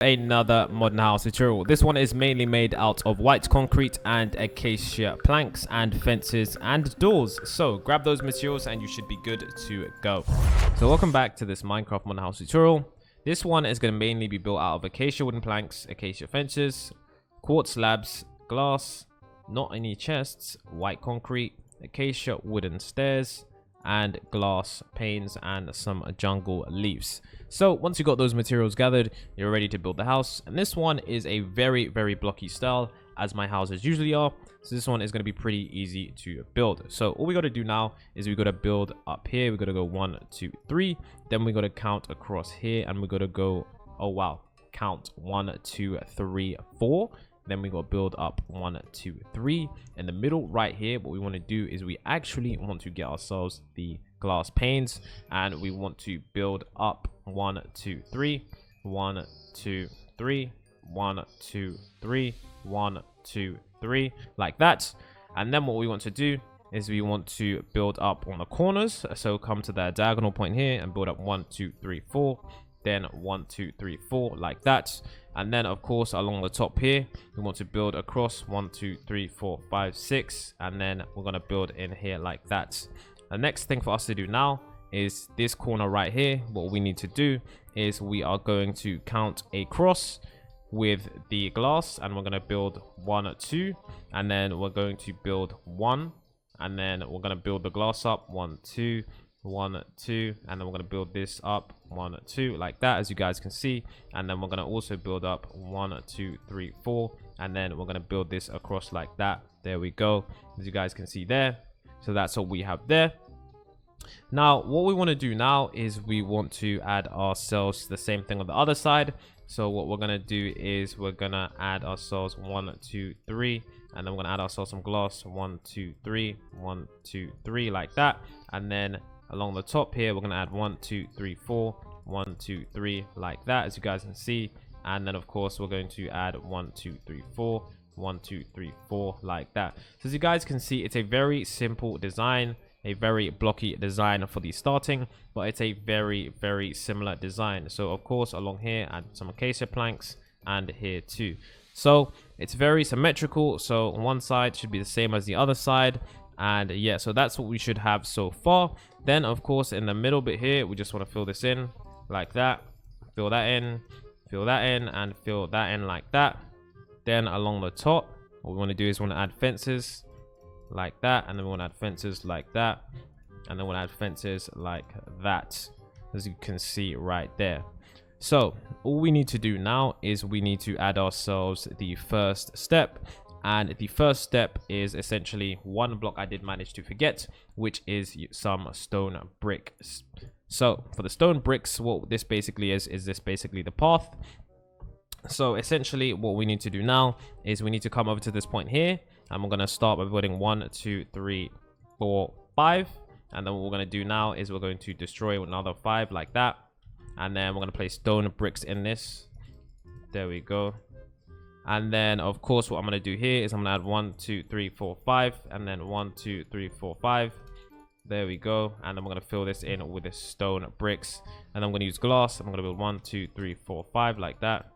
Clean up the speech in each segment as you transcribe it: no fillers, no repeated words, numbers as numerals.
Another modern house tutorial. This one is mainly made out of white concrete and acacia planks and fences and doors. So grab those materials and you should be good to go. So welcome back to this Minecraft modern house tutorial. This one is going to mainly be built out of acacia wooden planks, acacia fences, quartz slabs, glass, not any chests, white concrete, acacia wooden stairs, and glass panes and some jungle leaves. So once you got those materials gathered, you're ready to build the house. And this one is a very blocky style, as my houses usually are. So this one is going to be pretty easy to build. So all we got to do now is we got to build up here. We got to go 1 2 3, then we got to count across here, and we got to go, oh wow, count 1 2 3 4. Then we got to build up 1 2 3 in the middle right here. What we want to do is we actually want to get ourselves the glass panes, and we want to build up 1 2 3 1 2 3 1 2 3 1 2 3 like that. And then what we want to do is we want to build up on the corners. So come to the diagonal point here and build up 1 2 3 4, then 1 2 3 4 like that. And then of course along the top here we want to build across 1 2 3 4 5 6, and then we're going to build in here like that. The next thing for us to do now is this corner right here. What we need to do is we are going to count a cross with the glass, and we're going to build 1 2, and then we're going to build 1, and then we're going to build the glass up 1 2 1 2, and then we're going to build this up 1 2 like that, as you guys can see. And then we're going to also build up 1 2 3 4, and then we're going to build this across like that. There we go, as you guys can see there. So that's what we have there. Now what we want to do now is we want to add ourselves the same thing on the other side. So what we're going to do is we're going to add ourselves 1 2 3, and then we're going to add ourselves some glass 1 2 3 1 2 3 like that. And then along the top here we're going to add 1 2 3 4 1 2 3 like that, as you guys can see. And then of course we're going to add 1 2 3 4 1 2 3 4 like that. So as you guys can see, it's a very simple design, a very blocky design for the starting, but it's a very similar design. So of course along here add some acacia planks, and here too. So it's very symmetrical, so one side should be the same as the other side. And yeah, so that's what we should have so far. Then of course in the middle bit here we just want to fill this in like that, fill that in, fill that in, and fill that in like that. Then along the top what we want to do is we want to add fences like that, and then we want to add fences like that, and then we'll add fences like that, as you can see right there. So all we need to do now is we need to add ourselves the first step, and the first step is essentially one block I did manage to forget, which is some stone bricks. So for the stone bricks, what this basically is this basically the path. So essentially what we need to do now is we need to come over to this point here, and we're going to start by building 1 2 3 4 5, and then what we're going to do now is we're going to destroy another 5 like that, and then we're going to place stone bricks in this. There we go. And then of course what I'm going to do here is I'm going to add 1 2 3 4 5, and then 1 2 3 4 5. There we go. And then we're going to fill this in with the stone bricks, and I'm going to use glass. I'm going to build 1 2 3 4 5 like that.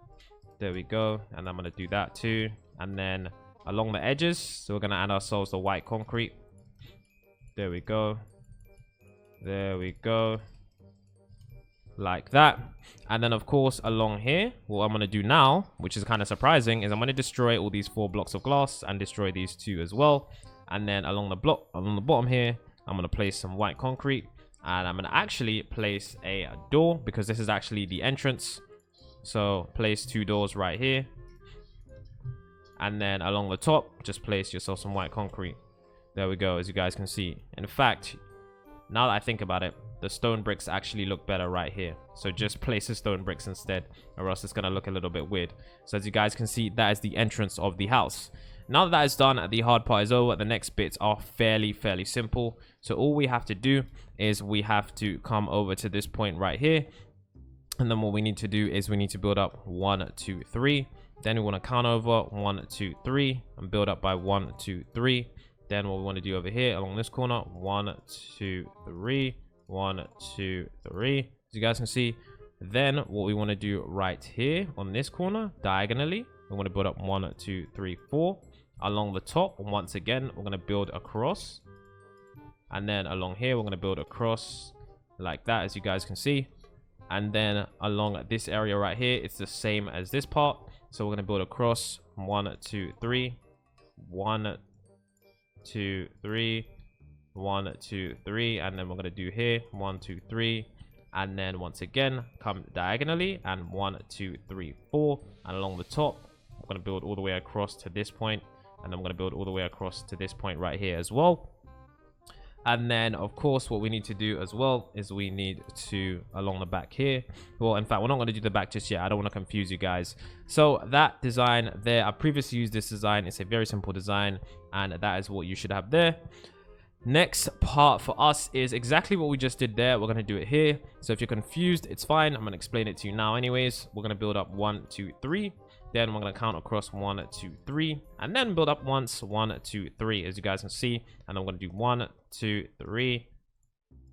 There we go. And I'm going to do that too. And then along the edges, so we're going to add ourselves the white concrete. There we go. There we go, like that. And then of course along here, what I'm going to do now, which is kind of surprising, is I'm going to destroy all these 4 blocks of glass and destroy these 2 as well. And then along the bottom here, I'm going to place some white concrete, and I'm going to actually place a door, because this is actually the entrance. So place 2 doors right here, and then along the top just place yourself some white concrete. There we go, as you guys can see. In fact, now that I think about it, the stone bricks actually look better right here. So just place the stone bricks instead, or else it's going to look a little bit weird. So as you guys can see, that is the entrance of the house. Now that is done, the hard part is over. The next bits are fairly simple. So all we have to do is we have to come over to this point right here, and then what we need to do is we need to build up 1 2 3. Then we want to count over 1 2 3 and build up by 1 2 3. Then what we want to do over here along this corner, 1 2 3 1 2 3. As you guys can see, Then what we want to do right here on this corner, diagonally, we want to build up 1, 2, 3, 4. Along the top, once again, we're going to build across. And then along here, we're going to build across like that, as you guys can see. And then along this area right here, it's the same as this part. So we're going to build across 1, 2, 3. 1, 2, 3. 1, 2, 3. And then we're going to do here 1, 2, 3. And then once again, come diagonally and 1, 2, 3, 4. And along the top, we're going to build all the way across to this point. And then I'm going to build all the way across to this point right here as well. And then, of course, what we need to do as well is we need to, along the back here. Well, in fact, we're not going to do the back just yet. I don't want to confuse you guys. So that design there, I previously used this design. It's a very simple design. And that is what you should have there. Next part for us is exactly what we just did there. We're going to do it here. So if you're confused, it's fine. I'm going to explain it to you now anyways. We're going to build up 1, 2, 3. Then we're going to count across 1, 2, 3. And then build up once 1, 2, 3, as you guys can see. And then we're going to do 1, 2, 3.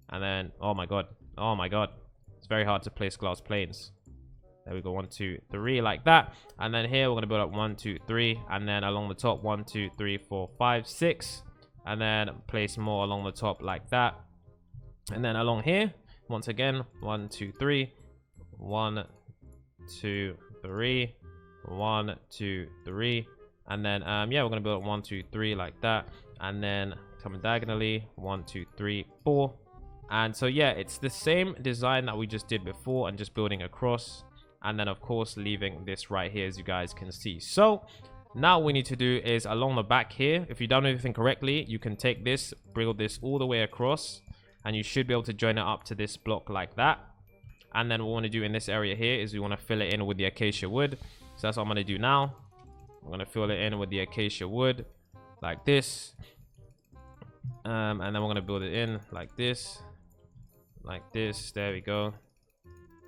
And then, oh my god. Oh my god. It's very hard to place glass planes. There we go. 1, 2, 3, like that. And then here we're going to build up 1, 2, 3. And then along the top, 1, 2, 3, 4, 5, 6. And then place more along the top like that. And then along here, once again, 1, 2, 3. 1, 2, 3. 1, 2, 3. And then yeah, we're gonna build 1, 2, 3 like that. And then coming diagonally, 1, 2, 3, 4. And so yeah, it's the same design that we just did before, and just building across. And then of course leaving this right here, as you guys can see. So now what we need to do is along the back here, if you've done everything correctly, you can take this, build this all the way across, and you should be able to join it up to this block like that. And then what we want to do in this area here is we want to fill it in with the acacia wood. So that's what I'm going to do now. I'm going to fill it in with the acacia wood like this. And then we're going to build it in like this. Like this. There we go.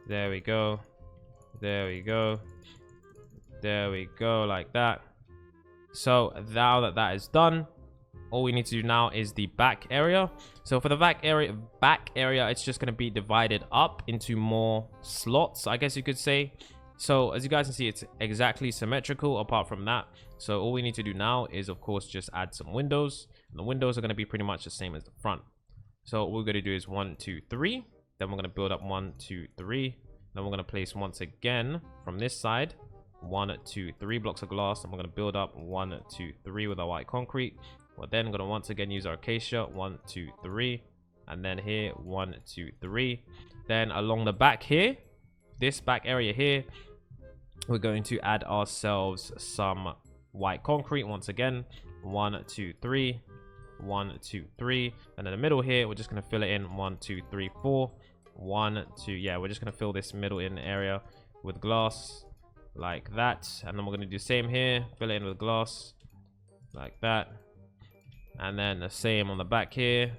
There we go. There we go. There we go, like that. So now that that is done, all we need to do now is the back area. So for the back area, it's just going to be divided up into more slots, I guess you could say. So as you guys can see, it's exactly symmetrical apart from that. So all we need to do now is, of course, just add some windows. And the windows are going to be pretty much the same as the front. So what we're going to do is 1, 2, 3. Then we're going to build up 1, 2, 3. Then we're going to place once again from this side 1, 2, 3 blocks of glass. And we're going to build up 1, 2, 3 with our white concrete. We're then going to once again use our acacia. 1, 2, 3. And then here 1, 2, 3. Then along the back here, this back area here, we're going to add ourselves some white concrete once again. 1, 2, 3. 1, 2, 3. And in the middle here, we're just going to fill it in 1, 2, 3, 4. 1, 2. Yeah, we're just going to fill this middle in area with glass like that. And then we're going to do the same here, fill it in with glass like that. And then the same on the back here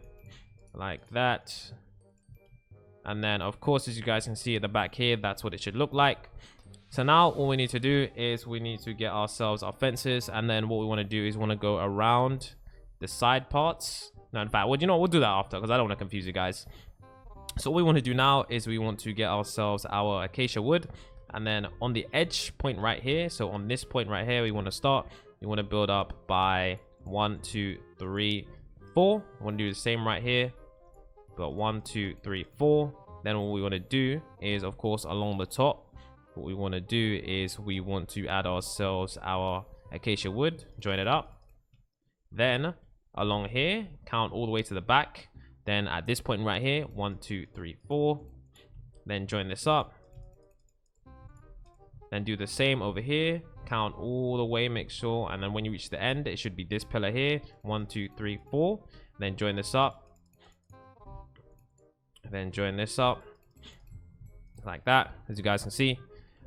like that. And then of course, as you guys can see at the back here, that's what it should look like. So now all we need to do is we need to get ourselves our fences. And then what we want to do is we want to go around the side parts. No, in fact, well, you know, we'll do that after, because I don't want to confuse you guys. So what we want to do now is we want to get ourselves our acacia wood. And then on the edge point right here, so on this point right here, we want to start. You want to build up by 1, 2, 3, 4. We want to do the same right here. But 1, 2, 3, 4. Then what we want to do is, of course, along the top, what we want to do is we want to add ourselves our acacia wood, join it up. Then along here, count all the way to the back. Then at this point right here, 1, 2, 3, 4. Then join this up. Then do the same over here. Count all the way, make sure. And then when you reach the end, it should be this pillar here. 1, 2, 3, 4. Then join this up. Then join this up. Like that, as you guys can see.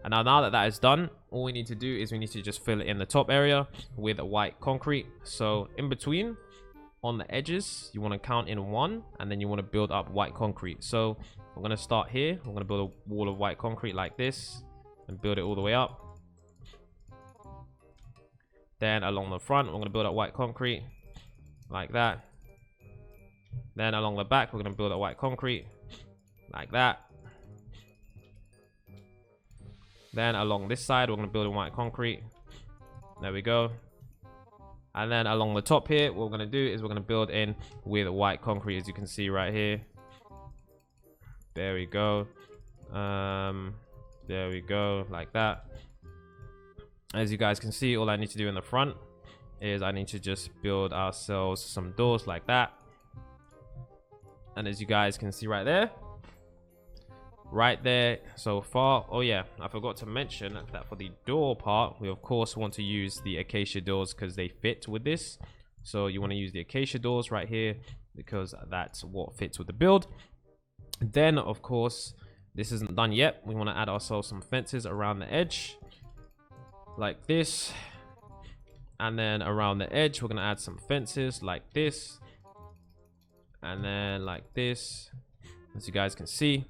And now that that is done, all we need to do is we need to just fill it in the top area with a white concrete. So in between, on the edges, you want to count in 1, and then you want to build up white concrete. So we're going to start here. We're going to build a wall of white concrete like this and build it all the way up. Then along the front, we're going to build up white concrete like that. Then along the back, we're going to build up white concrete like that. Then along this side, we're going to build in white concrete. There we go. And then along the top here, what we're going to do is we're going to build in with white concrete, as you can see right here. There we go. There we go, like that. As you guys can see, all I need to do in the front is I need to just build ourselves some doors like that. And as you guys can see right there so far. Oh yeah, I forgot to mention that for the door part, we of course want to use the acacia doors because they fit with this. So you want to use the acacia doors right here because that's what fits with the build. Then of course, this isn't done yet. We want to add ourselves some fences around the edge like this. And then around the edge, we're going to add some fences like this. And then like this, as you guys can see.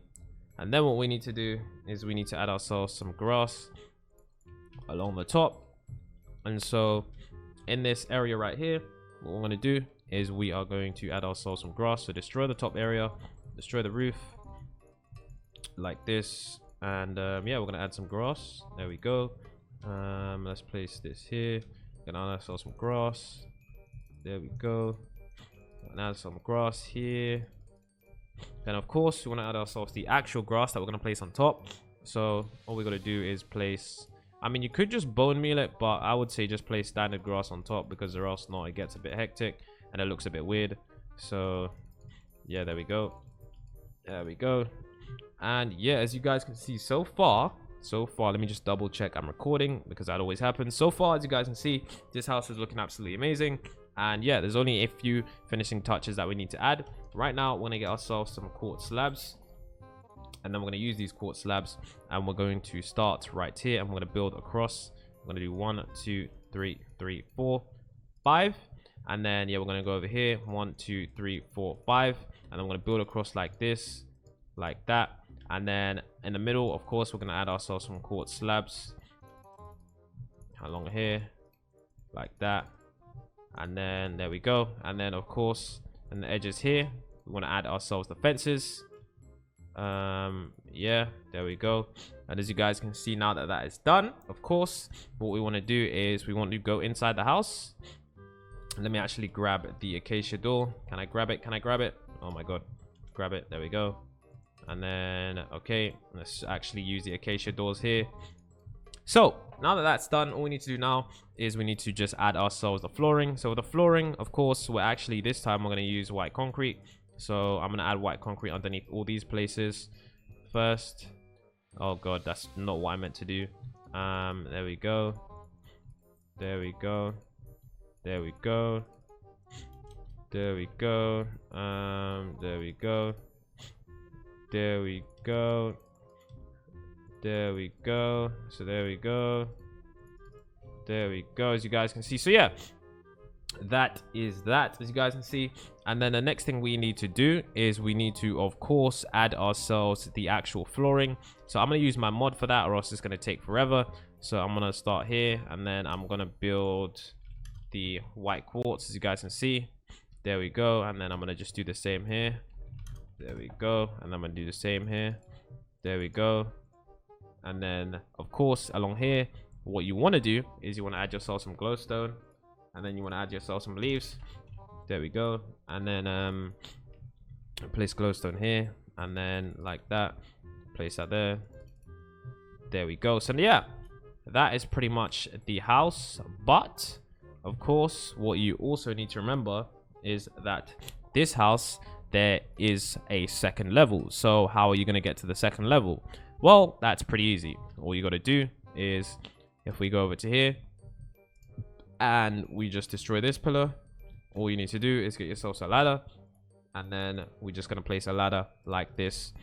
And then what we need to do is we need to add ourselves some grass along the top. And so in this area right here, what we're going to do is we are going to add ourselves some grass. So destroy the top area, destroy the roof like this. And yeah, we're going to add some grass. There we go. Let's place this here. Gonna add ourselves some grass. There we go. And add some grass here. Then of course we want to add ourselves the actual grass that we're going to place on top. So all we got to do is place, I mean, you could just bone meal it, but I would say just place standard grass on top, because or else not, it gets a bit hectic and it looks a bit weird. So yeah, there we go. There we go. And yeah, as you guys can see so far, let me just double check I'm recording, because that always happens. So far, as you guys can see, this house is looking absolutely amazing. And yeah, there's only a few finishing touches that we need to add. Right now, we're going to get ourselves some quartz slabs. And then we're going to use these quartz slabs. And we're going to start right here. And we're going to build across. We're going to do 1, 2, 3, 4, 5. And then, yeah, we're going to go over here. 1, 2, 3, 4, 5. And then we're going to build across like this. Like that. And then in the middle, of course, we're going to add ourselves some quartz slabs along here, like that. And then there we go. And then of course, in the edges here, we want to add ourselves the fences. Yeah, there we go. And as you guys can see now that that is done, of course, what we want to do is we want to go inside the house. Let me actually grab the acacia door. Can I grab it? Can I grab it? Oh my god, grab it. There we go. And then okay, let's actually use the acacia doors here. So now that that's done, all we need to do now is we need to just add ourselves the flooring. So with the flooring, of course, we're actually this time we're going to use white concrete. So I'm going to add white concrete underneath all these places first. Oh god, that's not what I meant to do. There we go. There we go. There we go. There we go. There we go. There we go. There we go. So there we go. There we go, as you guys can see. So yeah, that is that, as you guys can see. And then the next thing we need to do is we need to, of course, add ourselves the actual flooring. So I'm going to use my mod for that, or else it's going to take forever. So I'm going to start here, and then I'm going to build the white quartz, as you guys can see. There we go. And then I'm going to just do the same here. There we go. And I'm going to do the same here. There we go. And then, of course, along here, what you want to do is you want to add yourself some glowstone. And then you want to add yourself some leaves. There we go. And then place glowstone here. And then like that. Place that there. There we go. So yeah, that is pretty much the house. But, of course, what you also need to remember is that this house, there is a second level. So how are you going to get to the second level? Well, that's pretty easy. All you got to do is, if we go over to here and we just destroy this pillar, all you need to do is get yourself a ladder, and then we're just going to place a ladder like this.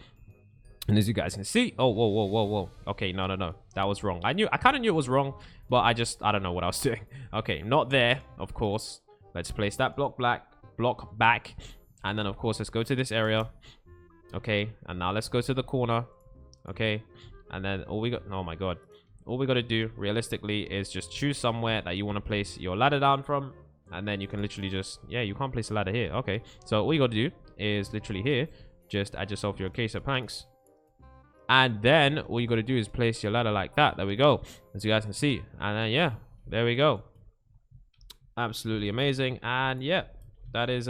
And as you guys can see, oh, whoa. Okay, no, that was wrong. I kind of knew it was wrong, but I don't know what I was doing. Okay, not there, of course. Let's place that block back. And then, of course, let's go to this area. Okay, and now let's go to the corner. Okay, and then all we got, oh my god, all we got to do realistically is just choose somewhere that you want to place your ladder down from, and then you can literally just, yeah, you can't place a ladder here. Okay, so all you got to do is literally here, just add yourself your acacia planks, And then all you got to do is place your ladder like that. There we go, as you guys can see. And then yeah, there we go. Absolutely amazing. And yeah, that is